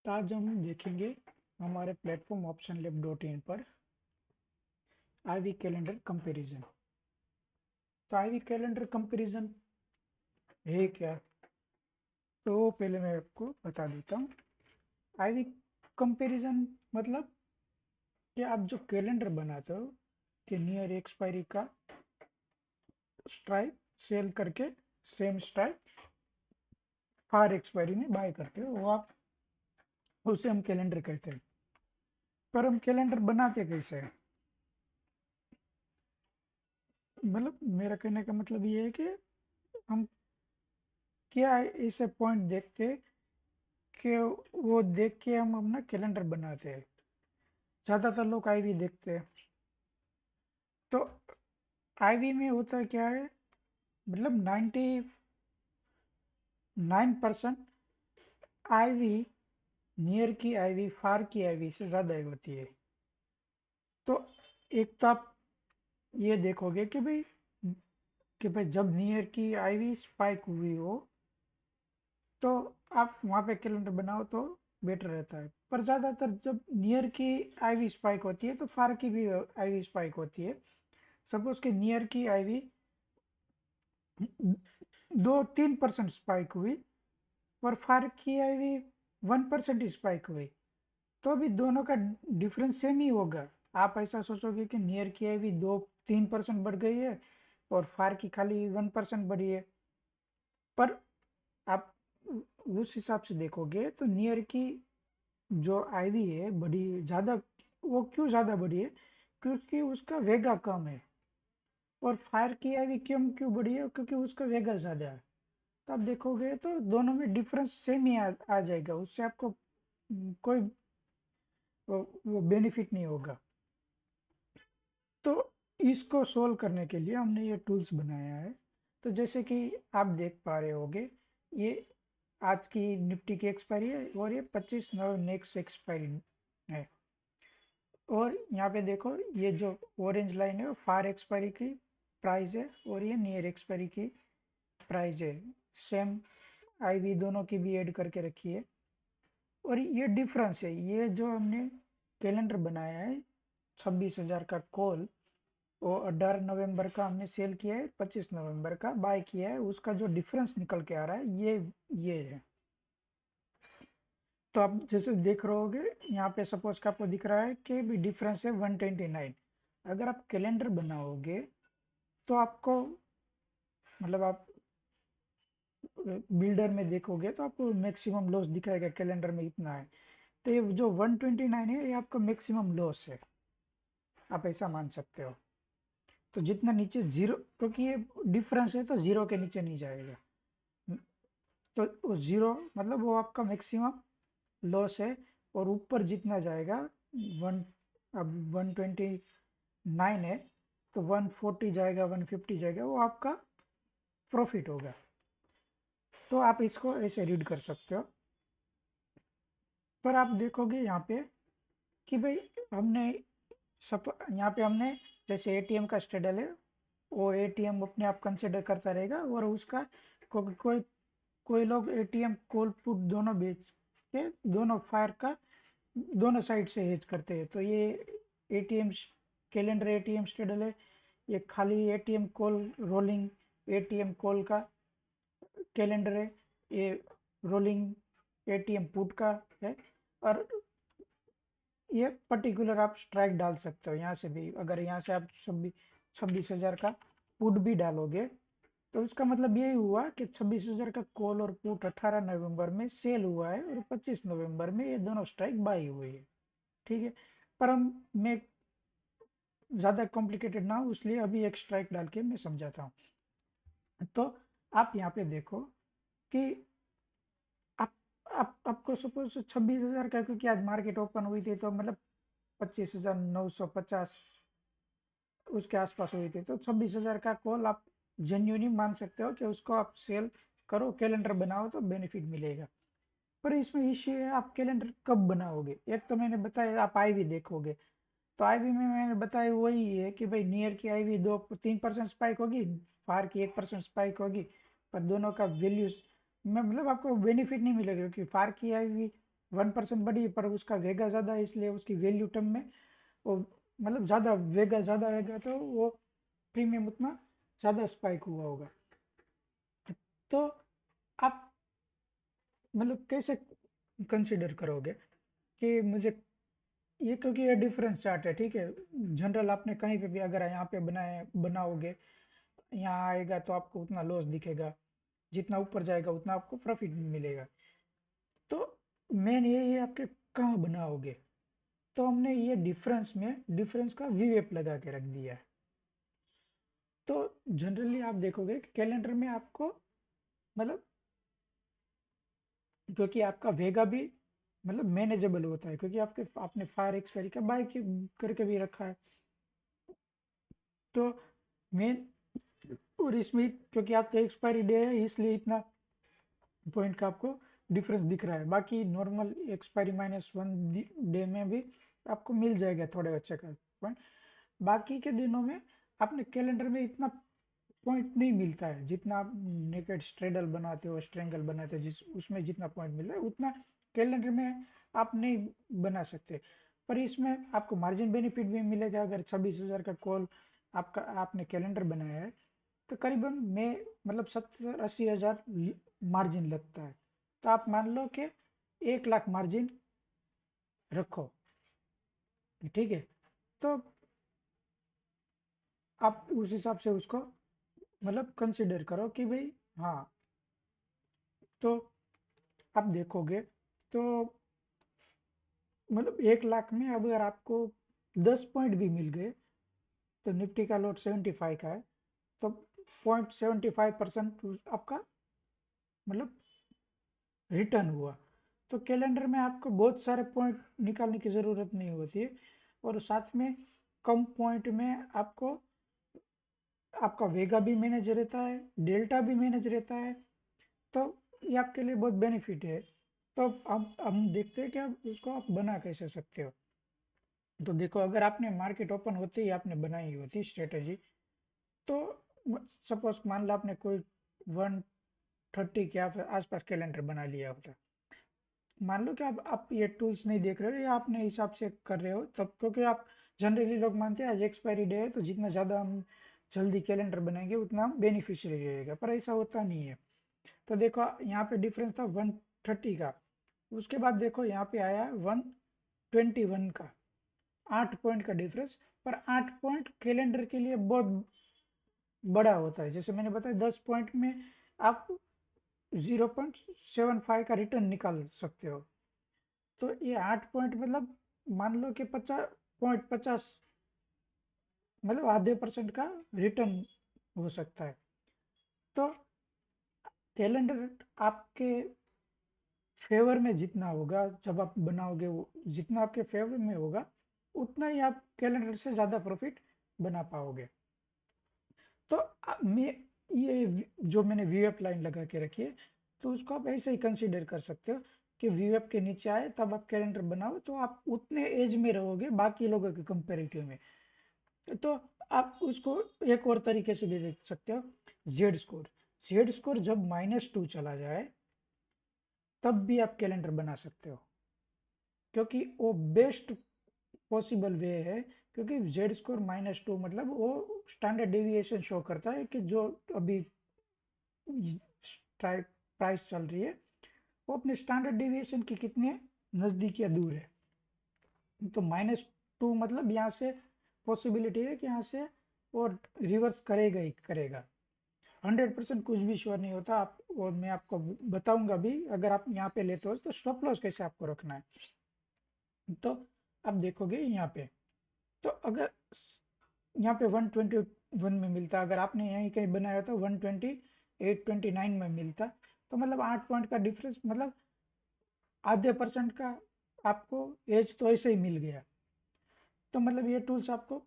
तो आज हम देखेंगे हमारे प्लेटफॉर्म ऑप्शन लैब .in पर आईवी कैलेंडर कंपैरिजन। तो आईवी कैलेंडर कंपैरिजन है क्या, तो पहले मैं आपको बता देता हूँ। आईवी कंपैरिजन मतलब कि आप जो कैलेंडर बनाते हो कि नियर एक्सपायरी का स्ट्राइक सेल करके सेम स्ट्राइक फार एक्सपायरी में बाय करते हो, वो आप उसे हम कैलेंडर कहते हैं। पर हम कैलेंडर बनाते कैसे हैं, मतलब मेरा कहने का मतलब ये है कि हम क्या ऐसे पॉइंट देखते कि वो देख के हम अपना कैलेंडर बनाते हैं। ज़्यादातर लोग आईवी देखते हैं। तो आईवी में होता क्या है, मतलब 99% आईवी नियर की आईवी फार की आईवी से ज़्यादा होती है। तो एक तो आप ये देखोगे कि भाई जब नियर की आईवी स्पाइक हुई हो तो आप वहाँ पे कैलेंडर बनाओ तो बेटर रहता है। पर ज़्यादातर जब नियर की आईवी स्पाइक होती है तो फार की भी आईवी स्पाइक होती है। सपोज के नियर की आईवी 2-3% स्पाइक हुई और फार की आईवी 1% स्पाइक हुई, तो अभी दोनों का डिफरेंस सेम ही होगा। आप ऐसा सोचोगे कि नियर की आईवी 2-3% बढ़ गई है और फार की खाली 1% बढ़ी है। पर आप उस हिसाब से देखोगे तो नियर की जो आईवी है बड़ी ज़्यादा, वो क्यों ज़्यादा बड़ी है, क्योंकि उसका वेगा कम है। और फायर की आईवी क्यों क्यों बड़ी है, क्योंकि उसका वेगा ज़्यादा है। तो आप देखोगे तो दोनों में डिफरेंस सेम ही आ जाएगा, उससे आपको कोई वो बेनिफिट नहीं होगा। तो इसको सोल्व करने के लिए हमने ये टूल्स बनाया है। तो जैसे कि आप देख पा रहे होगे, ये आज की निफ्टी की एक्सपायरी है और ये 25 नवंबर नेक्स्ट एक्सपायरी है। और यहाँ पे देखो, ये जो ऑरेंज लाइन है वो फार एक्सपायरी की प्राइस है और ये नियर एक्सपायरी की प्राइस है। सेम आईवी दोनों की भी ऐड करके रखी है। और ये डिफरेंस है, ये जो हमने कैलेंडर बनाया है 26,000 का कॉल, वो 18 नवंबर का हमने सेल किया है, 25 नवंबर का बाय किया है, उसका जो डिफरेंस निकल के आ रहा है ये है। तो आप जैसे देख रहे होगे यहाँ पे, सपोज का आपको दिख रहा है कि भी डिफरेंस है 129। अगर आप कैलेंडर बनाओगे तो आपको, मतलब आप बिल्डर में देखोगे तो आपको मैक्सिमम लॉस दिखाएगा कैलेंडर में इतना है। तो ये जो 129 है ये आपका मैक्सिमम लॉस है, आप ऐसा मान सकते हो। तो जितना नीचे जीरो, क्योंकि ये डिफरेंस है तो जीरो के नीचे नहीं जाएगा। तो वो जीरो मतलब वो आपका मैक्सिमम लॉस है। और ऊपर जितना जाएगा वन, अब 129 है तो 140 जाएगा, 150 जाएगा, वो आपका प्रॉफिट होगा। तो आप इसको ऐसे रीड कर सकते हो। पर आप देखोगे यहाँ पे कि भाई हमने सब यहाँ पे हमने, जैसे एटीएम का स्टेडल है, वो एटीएम अपने आप कंसिडर करता रहेगा और उसका कोई कोई लोग एटीएम कॉल पुट दोनों बेच के दोनों फायर का दोनों साइड से हेज करते हैं। तो ये एटीएम कैलेंडर एटीएम स्टेडल है, ये खाली ATM call rolling ATM call का कैलेंडर है, ये रोलिंग एटीएम पुट का है। और ये पर्टिकुलर आप स्ट्राइक डाल सकते हो यहाँ से भी। अगर यहाँ से आप 26,000 का पुट भी डालोगे तो इसका मतलब यही हुआ कि 26,000 का कॉल और पुट 18 नवंबर में सेल हुआ है और 25 नवंबर में ये दोनों स्ट्राइक बाई हुई है। ठीक है। पर हम मैं ज़्यादा कॉम्प्लिकेटेड ना हो इसलिए अभी एक स्ट्राइक डाल के मैं समझाता हूँ। तो आप यहाँ पे देखो कि आप आपको सपोज 26,000 का, क्योंकि आज मार्केट ओपन हुई थी तो मतलब 25,950 उसके आसपास हुई थी, तो 26,000 का कॉल आप जेन्युइनली मान सकते हो कि उसको आप सेल करो, कैलेंडर बनाओ तो बेनिफिट मिलेगा। पर इसमें इश्यू है आप कैलेंडर कब बनाओगे। एक तो मैंने बताया आप आईवी देखोगे, तो आईवी में मैंने बताया वही है कि भाई नियर की आईवी 2-3% स्पाइक होगी, फार की 1% स्पाइक होगी, पर दोनों का वैल्यू में मतलब आपको बेनिफिट नहीं मिलेगा, क्योंकि फार की आईवी 1% बढ़ी है, पर उसका वेगा ज़्यादा है, इसलिए उसकी वैल्यू टर्म में वो मतलब ज़्यादा वेगा ज़्यादा आएगा, तो वो प्रीमियम उतना ज़्यादा स्पाइक हुआ होगा। तो आप मतलब कैसे कंसिडर करोगे कि मुझे ये, क्योंकि ये डिफरेंस चार्ट है, ठीक है। जनरल आपने कहीं पे भी अगर यहाँ पे बनाओगे, यहाँ आएगा तो आपको उतना लॉस दिखेगा, जितना ऊपर जाएगा उतना आपको प्रॉफिट मिलेगा। तो मेन ये है आपके कहाँ बनाओगे। तो हमने ये डिफरेंस का वीवेप लगा के रख दिया है। तो जनरली आप देखोगे कि कैलेंडर में आपको मतलब, क्योंकि आपका वेगा भी मतलब मैनेजेबल होता है, क्योंकि आपने फायर एक्सपायरी का बाय करके भी रखा है। तो मेन, और इसमें क्योंकि आपका एक्सपायरी डे है, इसलिए इतना पॉइंट का आपको डिफरेंस दिख रहा है। बाकी नॉर्मल एक्सपायरी -1 डे में भी आपको मिल जाएगा थोड़े अच्छे का पॉइंट। बाकी के दिनों में अपने कैलेंडर में इतना पॉइंट नहीं मिलता है, जितना आप नेकेड स्ट्रेडल बनाते हो, स्ट्रेंगल बनाते हो, जिस उसमें जितना पॉइंट मिलता है उतना कैलेंडर में आप नहीं बना सकते। पर इसमें आपको मार्जिन बेनिफिट भी मिलेगा। अगर 26,000 का कॉल आपने कैलेंडर बनाया है, तो करीबन में मतलब 70-80 हज़ार मार्जिन लगता है। तो आप मान लो कि 1 लाख मार्जिन रखो, ठीक है। तो आप उस हिसाब से उसको मतलब कंसिडर करो कि भाई, हाँ। तो आप देखोगे तो मतलब 1 लाख में अब अगर आपको 10 पॉइंट भी मिल गए, तो निफ्टी का लोड 75 का है, तो 0.75% आपका मतलब रिटर्न हुआ। तो कैलेंडर में आपको बहुत सारे पॉइंट निकालने की ज़रूरत नहीं होती है, और साथ में कम पॉइंट में आपको आपका वेगा भी मैनेज रहता है, डेल्टा भी मैनेज रहता है। तो ये आपके लिए बहुत बेनिफिट है। तो अब हम देखते हैं कि आप उसको आप बना कैसे सकते हो। तो देखो, अगर आपने मार्केट ओपन होते ही आपने बनाई होती स्ट्रेटेजी, तो सपोज मान लो आपने कोई 130 के आसपास कैलेंडर बना लिया होता। मान लो कि आप ये टूल्स नहीं देख रहे हो या अपने हिसाब से कर रहे हो, तब क्योंकि आप जनरली लोग मानते हैं आज एक्सपायरी डे है, तो जितना ज़्यादा हम जल्दी कैलेंडर बनाएंगे उतना बेनिफिशियरी रहेगा, पर ऐसा होता नहीं है। तो देखो यहाँ पे डिफरेंस था 130 का, उसके बाद देखो यहाँ पे आया 121 का, 8 पॉइंट का डिफरेंस। पर 8 पॉइंट कैलेंडर के लिए बहुत बड़ा होता है। जैसे मैंने बताया 10 पॉइंट में आप 0.75 का रिटर्न निकाल सकते हो। तो ये 8 पॉइंट मतलब मान लो कि 50.50 मतलब ½ % का रिटर्न हो सकता है। तो कैलेंडर आपके फेवर में जितना होगा, जब आप बनाओगे वो जितना आपके फेवर में होगा, उतना ही आप कैलेंडर से ज़्यादा प्रॉफिट बना पाओगे। तो मैं ये जो मैंने वीएफ लाइन लगा के रखी है, तो उसको आप ऐसे ही कंसीडर कर सकते हो कि वीएफ के नीचे आए तब आप कैलेंडर बनाओ, तो आप उतने एज में रहोगे बाकी लोगों के कंपेरेटिव में। तो आप उसको एक और तरीके से भी देख सकते हो, जेड स्कोर। जेड स्कोर जब -2 चला जाए तब भी आप कैलेंडर बना सकते हो, क्योंकि वो बेस्ट पॉसिबल वे है। क्योंकि जेड स्कोर -2 मतलब वो स्टैंडर्ड डेविएशन शो करता है कि जो अभी प्राइस चल रही है वो अपने स्टैंडर्ड डेविएशन के कितने नज़दीक या दूर है। तो -2 मतलब यहाँ से पॉसिबिलिटी है कि यहाँ से वो रिवर्स करेगा ही करेगा। 100% कुछ भी श्योर नहीं होता। आप, और मैं आपको बताऊंगा भी, अगर आप यहाँ पे लेते हो तो स्टॉप लॉस कैसे आपको रखना है। तो आप देखोगे यहाँ पे, तो अगर यहाँ पे 121 में मिलता, अगर आपने यहीं कहीं बनाया तो 128-29 में मिलता, तो मतलब 8 पॉइंट का डिफरेंस मतलब ½ % का आपको एज तो ऐसे ही मिल गया। तो मतलब ये टूल्स आपको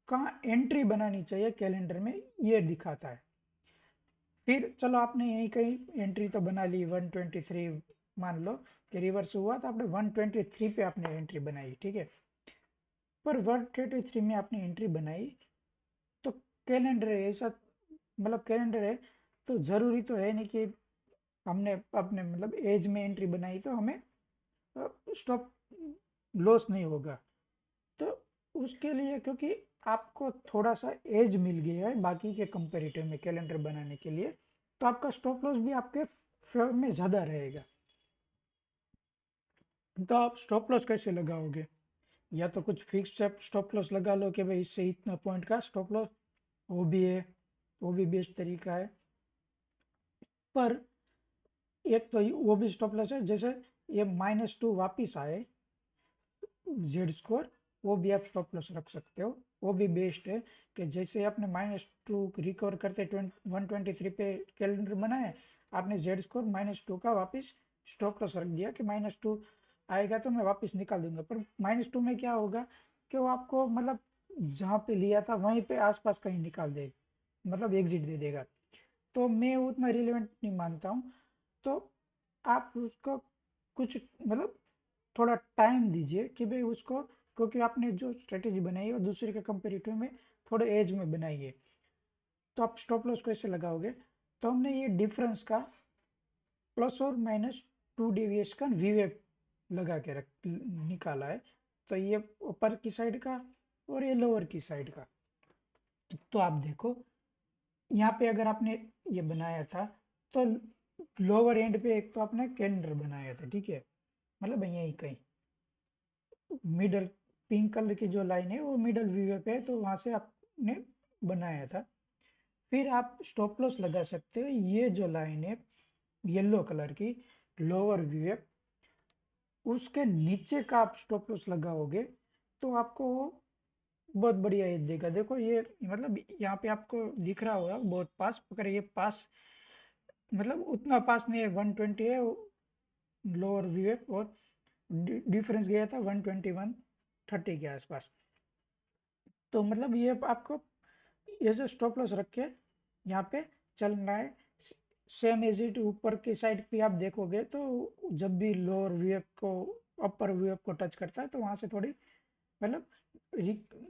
कहाँ एंट्री बनानी चाहिए कैलेंडर में ये दिखाता है। फिर चलो आपने यहीं कहीं एंट्री तो बना ली 123, मान लो कि रिवर्स हुआ तो आपने 123 पे आपने एंट्री बनाई, ठीक है। पर 123 में आपने एंट्री बनाई, तो कैलेंडर है ऐसा, मतलब कैलेंडर है, तो ज़रूरी तो है नहीं कि हमने अपने मतलब एज में एंट्री बनाई तो हमें स्टॉप लॉस नहीं होगा। तो उसके लिए, क्योंकि आपको थोड़ा सा एज मिल गया है बाकी के कंपेरेटिव में कैलेंडर बनाने के लिए, तो आपका स्टॉप लॉस भी आपके फेवर में ज़्यादा रहेगा। तो आप स्टॉप लॉस कैसे लगाओगे? या तो कुछ फिक्स स्टॉप लॉस लगा लो कि भाई इससे इतना पॉइंट का स्टॉप लॉस, वो भी है, वो भी बेस्ट तरीका है। पर एक तो वो भी स्टॉप लॉस है, जैसे ये -2 वापिस आए जेड स्कोर, वो भी आप स्टॉप लॉस रख सकते हो। वो भी बेस्ट है कि जैसे आपने -2 रिकवर करते 123 पे कैलेंडर बनाए, आपने जेड स्कोर -2 का वापस स्टॉप लॉस रख दिया कि -2 आएगा तो मैं वापस निकाल दूंगा। पर -2 में क्या होगा कि वो आपको मतलब जहाँ पे लिया था वहीं पे आसपास कहीं निकाल देगा, मतलब एग्जिट दे देगा। तो मैं उतना रिलेवेंट नहीं मानता हूँ। तो आप उसको कुछ मतलब थोड़ा टाइम दीजिए कि भाई उसको, क्योंकि आपने जो स्ट्रेटेजी बनाई है वो दूसरे के कंपेरेटिव में थोड़े एज में बनाई है। तो आप स्टॉप लॉस कैसे लगाओगे? तो हमने ये डिफरेंस का प्लस और -2 डेविएशन का वीवेप लगा के रख निकाला है। तो ये ऊपर की साइड का और ये लोअर की साइड का। तो आप देखो यहाँ पे अगर आपने ये बनाया था, तो लोअर एंड पे एक तो आपने कैलेंडर बनाया था, ठीक है, मतलब यही कहीं मिडल पिंक कलर की जो लाइन है वो मिडल व्यू पे है, तो वहां से आपने बनाया था। फिर आप स्टॉप लॉस लगा सकते हो, ये जो लाइन है येलो कलर की लोअर व्यू, उसके नीचे का आप स्टॉप लॉस लगाओगे तो आपको वो बहुत बढ़िया एज देगा। देखो ये मतलब यहाँ पे आपको दिख रहा होगा बहुत पास, अगर ये पास मतलब उतना पास नहीं है, 120 है लोअर व्यू और डिफरेंस गया था 121.30 के आसपास। तो मतलब ये आपको ये जो स्टॉप लॉस रख के यहाँ पे चलना है। सेम एज इट ऊपर की साइड पे आप देखोगे तो जब भी लोअर वेव को अपर वेव को टच करता है तो वहाँ से थोड़ी मतलब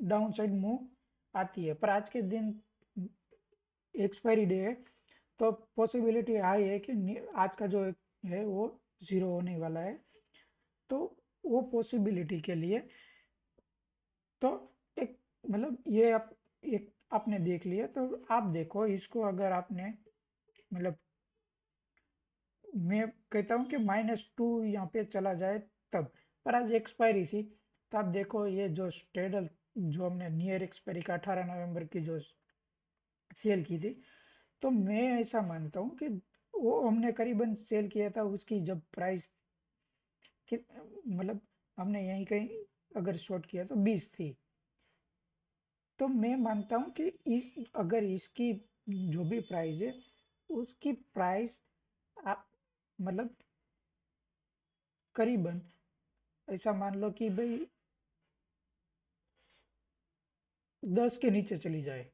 डाउन साइड मूव आती है। पर आज के दिन एक्सपायरी डे है, तो पॉसिबिलिटी हाई है कि आज का जो है वो ज़ीरो होने वाला है। तो वो पॉसिबिलिटी के लिए तो एक मतलब ये आप एक आपने देख लिया, तो आप देखो इसको, अगर आपने मतलब मैं कहता हूँ कि -2 यहाँ पे चला जाए तब। पर आज एक्सपायरी थी, तो आप देखो ये जो स्टेडल जो हमने नियर एक्सपायरी का 18 नवंबर की जो सेल की थी, तो मैं ऐसा मानता हूँ कि वो हमने करीबन सेल किया था उसकी जब प्राइस मतलब हमने यहीं कहीं अगर शॉर्ट किया तो 20 थी। तो मैं मानता हूँ कि इस अगर इसकी जो भी प्राइस है उसकी प्राइस आप मतलब करीबन ऐसा मान लो कि भाई 10 के नीचे चली जाए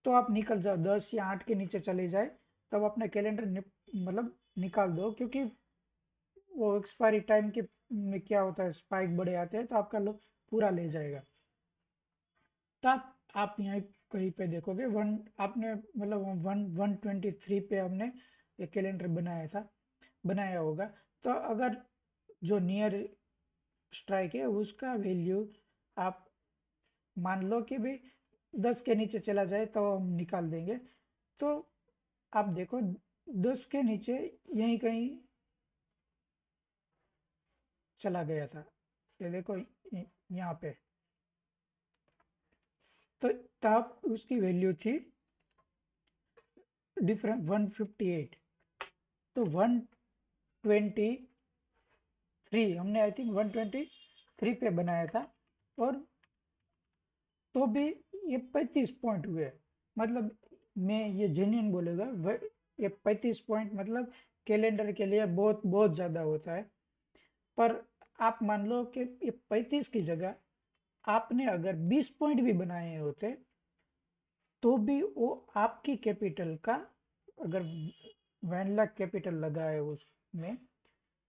तो आप निकल जाओ, 10 या 8 के नीचे चले जाए तब अपना कैलेंडर मतलब निकाल दो, क्योंकि वो एक्सपायरी टाइम के में क्या होता है स्पाइक बड़े आते हैं तो आपका लोग पूरा ले जाएगा। तो आप यहाँ कहीं पे देखोगे वन आपने मतलब 123 पे हमने एक कैलेंडर बनाया था, बनाया होगा। तो अगर जो नियर स्ट्राइक है उसका वैल्यू आप मान लो कि भाई 10 के नीचे चला जाए तो हम निकाल देंगे। तो आप देखो 10 के नीचे यहीं कहीं चला गया था, ये देखो यहाँ पे। तो तब उसकी वैल्यू थी डिफरेंट 158। तो 123 हमने आई थिंक 123 पे बनाया था, और तो भी ये 35 पॉइंट हुए। मतलब मैं ये जेन्युइन बोलेगा, ये 35 पॉइंट मतलब कैलेंडर के लिए बहुत बहुत ज़्यादा होता है। पर आप मान लो कि ये 35 की जगह आपने अगर 20 पॉइंट भी बनाए होते तो भी वो आपकी कैपिटल का, अगर 1 लाख कैपिटल लगा है उसमें,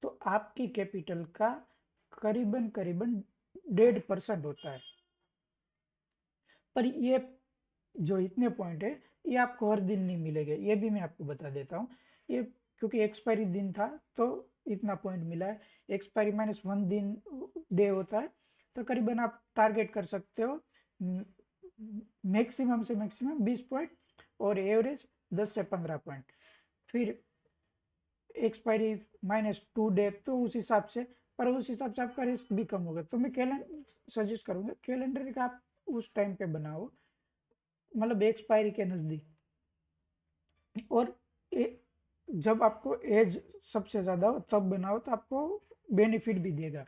तो आपकी कैपिटल का करीबन करीबन 1.5% होता है। पर ये जो इतने पॉइंट है ये आपको हर दिन नहीं मिलेंगे, ये भी मैं आपको बता देता हूँ। ये क्योंकि एक्सपायरी दिन था तो इतना पॉइंट मिला है, एक्सपायरी -1 दिन डे होता है, तो करीबन आप टारगेट कर सकते हो मैक्सिमम से मैक्सिमम 20 पॉइंट और एवरेज 10 से 15 पॉइंट। फिर एक्सपायरी -2 डे, तो उस हिसाब से, पर उस हिसाब से आपका रिस्क भी कम होगा। तो मैं कैलेंडर सजेस्ट करूंगा, कैलेंडर का आप उस टाइम पे बनाओ, मतलब एक्सपायरी के नज़दीक, और जब आपको एज सबसे ज़्यादा हो तब बनाओ, तो आपको बेनिफिट भी देगा।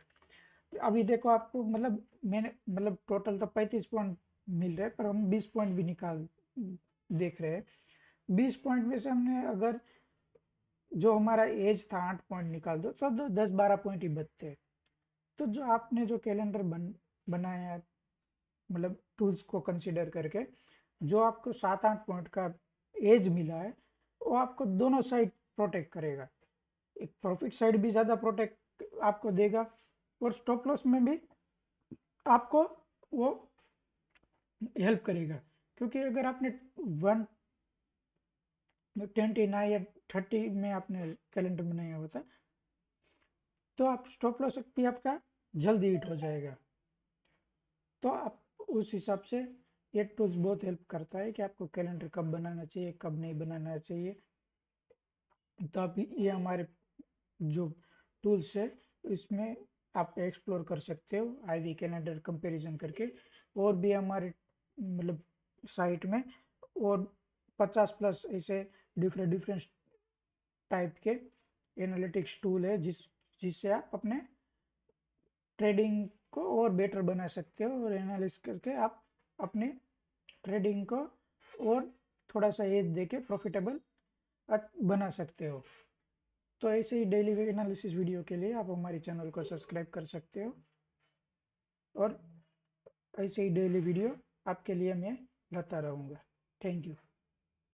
अभी देखो आपको मतलब मैंने मतलब टोटल तो 35 पॉइंट मिल रहे हैं, पर हम 20 पॉइंट भी निकाल देख रहे हैं। 20 पॉइंट में से हमने अगर जो हमारा एज था 8 पॉइंट निकाल दो तो 10-12 पॉइंट ही बचते हैं। तो जो आपने जो कैलेंडर बनाया है, मतलब टूल्स को कंसिडर करके, जो आपको 7-8 पॉइंट का एज मिला है, वो आपको दोनों साइड प्रोटेक्ट करेगा। एक प्रॉफिट साइड भी ज़्यादा प्रोटेक्ट आपको देगा, और स्टॉप लॉस में भी आपको वो हेल्प करेगा। क्योंकि अगर आपने 129 या 30 में आपने कैलेंडर बनाया होता, तो आप स्टॉप लॉस भी आपका जल्दी हिट हो जाएगा। तो आप उस हिसाब से ये टूल्स बहुत हेल्प करता है कि आपको कैलेंडर कब बनाना चाहिए, कब नहीं बनाना चाहिए। तो आप ये हमारे जो टूल्स है इसमें आप एक्सप्लोर कर सकते हो आईवी कैलेंडर कंपैरिजन करके। और भी हमारे मतलब साइट में और 50+ ऐसे डिफरेंट डिफरेंट टाइप के एनालिटिक्स टूल है, जिससे आप अपने ट्रेडिंग को और बेटर बना सकते हो, और एनालिसिस करके आप अपने ट्रेडिंग को और थोड़ा सा एज देके प्रॉफिटेबल बना सकते हो। तो ऐसे ही डेली एनालिसिस वीडियो के लिए आप हमारे चैनल को सब्सक्राइब कर सकते हो, और ऐसे ही डेली वीडियो आपके लिए मैं लाता रहूँगा। Thank you.